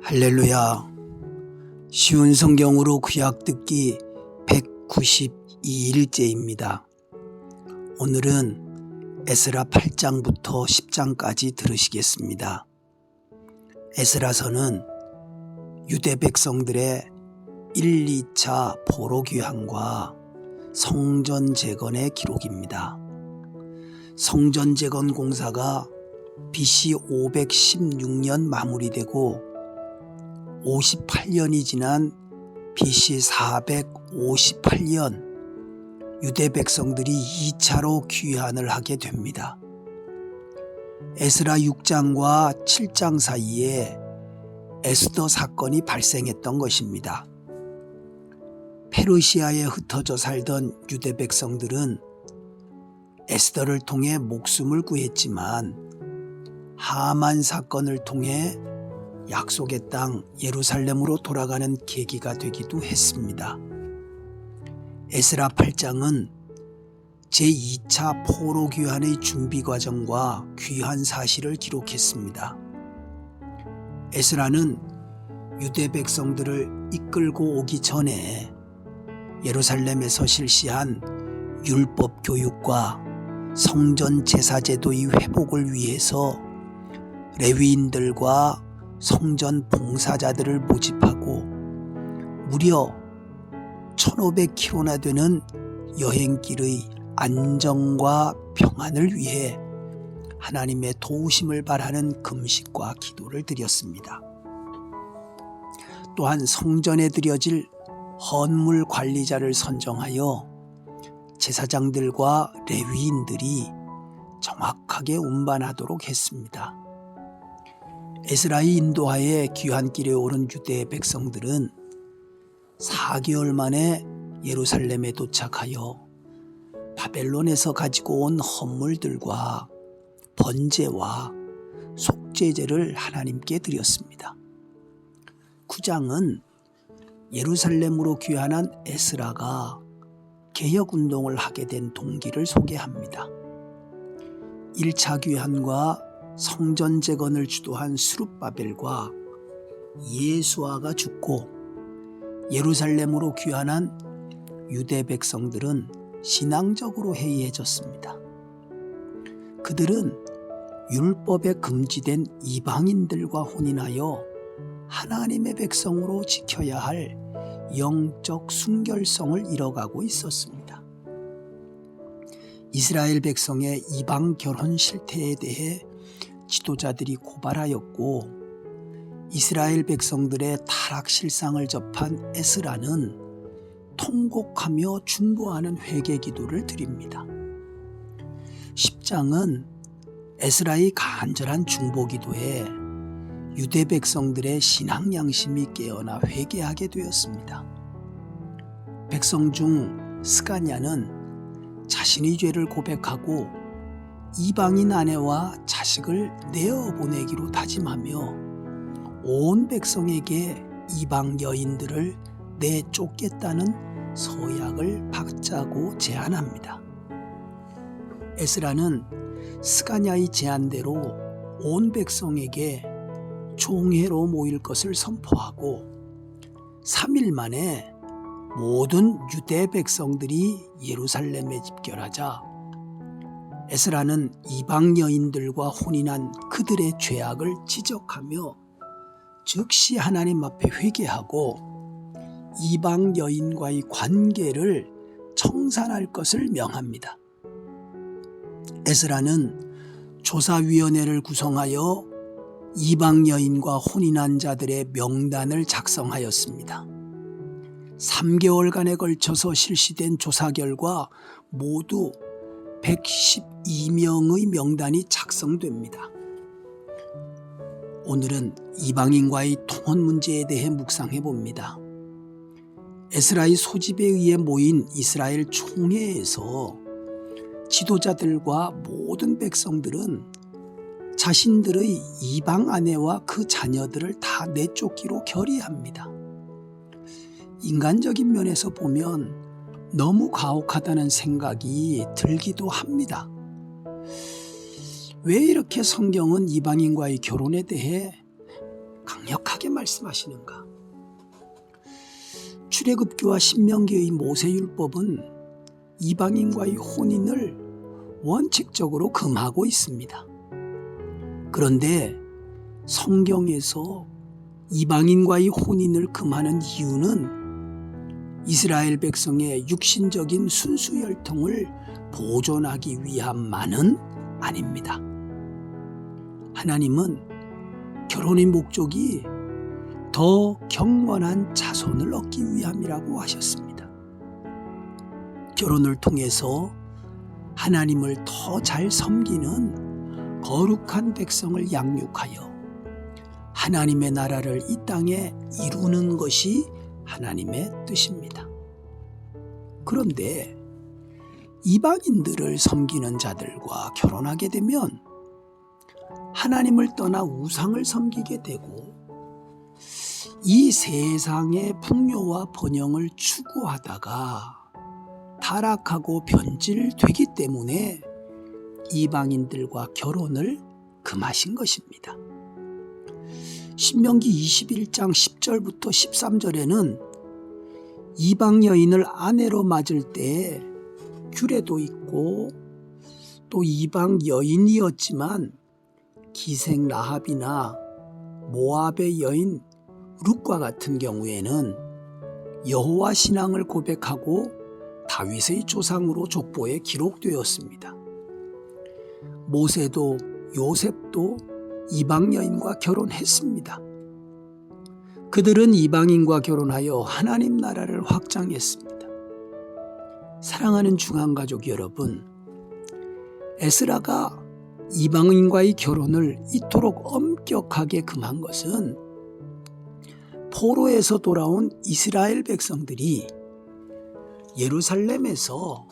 할렐루야. 쉬운 성경으로 구약 듣기 192일째입니다. 오늘은 에스라 8장부터 10장까지 들으시겠습니다. 에스라서는 유대 백성들의 1, 2차 포로 귀환과 성전 재건의 기록입니다. 성전 재건 공사가 BC 516년 마무리되고 58년이 지난 BC 458년 유대 백성들이 2차로 귀환을 하게 됩니다. 에스라 6장과 7장 사이에 에스더 사건이 발생했던 것입니다. 페르시아에 흩어져 살던 유대 백성들은 에스더를 통해 목숨을 구했지만 하만 사건을 통해 약속의 땅 예루살렘으로 돌아가는 계기가 되기도 했습니다. 에스라 8장은 제2차 포로 귀환의 준비 과정과 귀환 사실을 기록했습니다. 에스라는 유대 백성들을 이끌고 오기 전에 예루살렘에서 실시한 율법 교육과 성전 제사 제도의 회복을 위해서 레위인들과 성전 봉사자들을 모집하고 무려 1500km나 되는 여행길의 안정과 평안을 위해 하나님의 도우심을 바라는 금식과 기도를 드렸습니다. 또한 성전에 드려질 헌물 관리자를 선정하여 제사장들과 레위인들이 정확하게 운반하도록 했습니다. 에스라의 인도하에 귀환길에 오른 유대 백성들은 4개월 만에 예루살렘에 도착하여 바벨론에서 가지고 온 헌물들과 번제와 속죄제를 하나님께 드렸습니다. 9장은 예루살렘으로 귀환한 에스라가 개혁운동을 하게 된 동기를 소개합니다. 1차 귀환과 성전 재건을 주도한 스룹바벨과 예수아가 죽고 예루살렘으로 귀환한 유대 백성들은 신앙적으로 해이해졌습니다. 그들은 율법에 금지된 이방인들과 혼인하여 하나님의 백성으로 지켜야 할 영적 순결성을 잃어가고 있었습니다. 이스라엘 백성의 이방 결혼 실태에 대해 지도자들이 고발하였고 이스라엘 백성들의 타락 실상을 접한 에스라는 통곡하며 중보하는 회개 기도를 드립니다. 10장은 에스라의 간절한 중보 기도에 유대 백성들의 신앙 양심이 깨어나 회개하게 되었습니다. 백성 중 스가냐는 자신의 죄를 고백하고 이방인 아내와 자식을 내어보내기로 다짐하며 온 백성에게 이방 여인들을 내쫓겠다는 서약을 받자고 제안합니다. 에스라는 스가냐의 제안대로 온 백성에게 총회로 모일 것을 선포하고 3일 만에 모든 유대 백성들이 예루살렘에 집결하자 에스라는 이방 여인들과 혼인한 그들의 죄악을 지적하며 즉시 하나님 앞에 회개하고 이방 여인과의 관계를 청산할 것을 명합니다. 에스라는 조사위원회를 구성하여 이방 여인과 혼인한 자들의 명단을 작성하였습니다. 3개월간에 걸쳐서 실시된 조사 결과 모두 112명의 명단이 작성됩니다. 오늘은 이방인과의 통혼 문제에 대해 묵상해 봅니다. 에스라의 소집에 의해 모인 이스라엘 총회에서 지도자들과 모든 백성들은 자신들의 이방 아내와 그 자녀들을 다 내쫓기로 결의합니다. 인간적인 면에서 보면 너무 가혹하다는 생각이 들기도 합니다. 왜 이렇게 성경은 이방인과의 결혼에 대해 강력하게 말씀하시는가? 출애굽기와 신명기의 모세율법은 이방인과의 혼인을 원칙적으로 금하고 있습니다. 그런데 성경에서 이방인과의 혼인을 금하는 이유는 이스라엘 백성의 육신적인 순수 혈통을 보존하기 위함만은 아닙니다. 하나님은 결혼의 목적이 더 경건한 자손을 얻기 위함이라고 하셨습니다. 결혼을 통해서 하나님을 더 잘 섬기는 거룩한 백성을 양육하여 하나님의 나라를 이 땅에 이루는 것이 하나님의 뜻입니다. 그런데 이방인들을 섬기는 자들과 결혼하게 되면 하나님을 떠나 우상을 섬기게 되고 이 세상의 풍요와 번영을 추구하다가 타락하고 변질되기 때문에 이방인들과 결혼을 금하신 것입니다. 신명기 21장 10절부터 13절에는 이방 여인을 아내로 맞을 때에 규례도 있고 또 이방 여인이었지만 기생 라합이나 모압의 여인 룻과 같은 경우에는 여호와 신앙을 고백하고 다윗의 조상으로 족보에 기록되었습니다. 모세도 요셉도 이방 여인과 결혼했습니다. 그들은 이방인과 결혼하여 하나님 나라를 확장했습니다. 사랑하는 중앙가족 여러분, 에스라가 이방인과의 결혼을 이토록 엄격하게 금한 것은 포로에서 돌아온 이스라엘 백성들이 예루살렘에서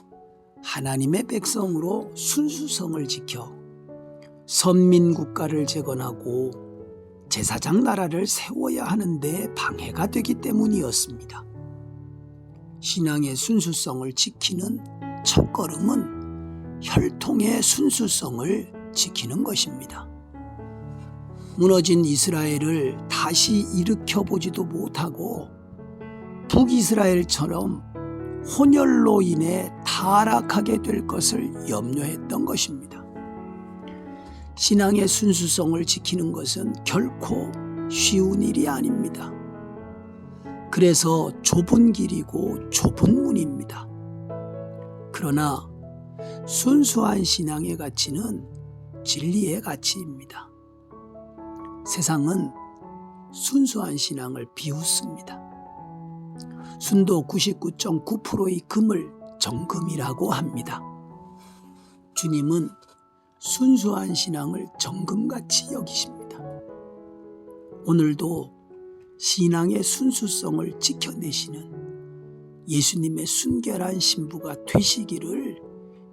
하나님의 백성으로 순수성을 지켜 선민국가를 재건하고 제사장 나라를 세워야 하는데 방해가 되기 때문이었습니다. 신앙의 순수성을 지키는 첫걸음은 혈통의 순수성을 지키는 것입니다. 무너진 이스라엘을 다시 일으켜보지도 못하고 북이스라엘처럼 혼혈로 인해 타락하게 될 것을 염려했던 것입니다. 신앙의 순수성을 지키는 것은 결코 쉬운 일이 아닙니다. 그래서 좁은 길이고 좁은 문입니다. 그러나 순수한 신앙의 가치는 진리의 가치입니다. 세상은 순수한 신앙을 비웃습니다. 순도 99.9%의 금을 정금이라고 합니다. 주님은 순수한 신앙을 정금같이 여기십니다. 오늘도 신앙의 순수성을 지켜내시는 예수님의 순결한 신부가 되시기를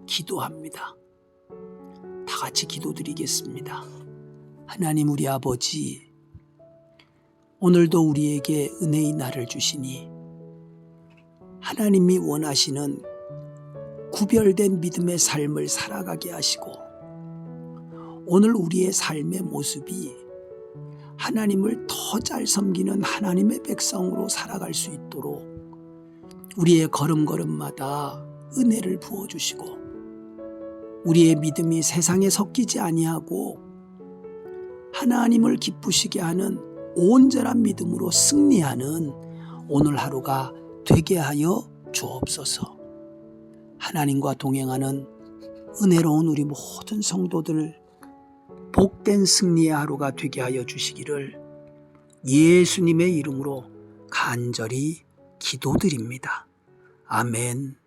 기도합니다. 다 같이 기도드리겠습니다. 하나님 우리 아버지, 오늘도 우리에게 은혜의 날을 주시니 하나님이 원하시는 구별된 믿음의 삶을 살아가게 하시고 오늘 우리의 삶의 모습이 하나님을 더 잘 섬기는 하나님의 백성으로 살아갈 수 있도록 우리의 걸음걸음마다 은혜를 부어주시고 우리의 믿음이 세상에 섞이지 아니하고 하나님을 기쁘시게 하는 온전한 믿음으로 승리하는 오늘 하루가 되게 하여 주옵소서. 하나님과 동행하는 은혜로운 우리 모든 성도들 복된 승리의 하루가 되게 하여 주시기를 예수님의 이름으로 간절히 기도드립니다. 아멘.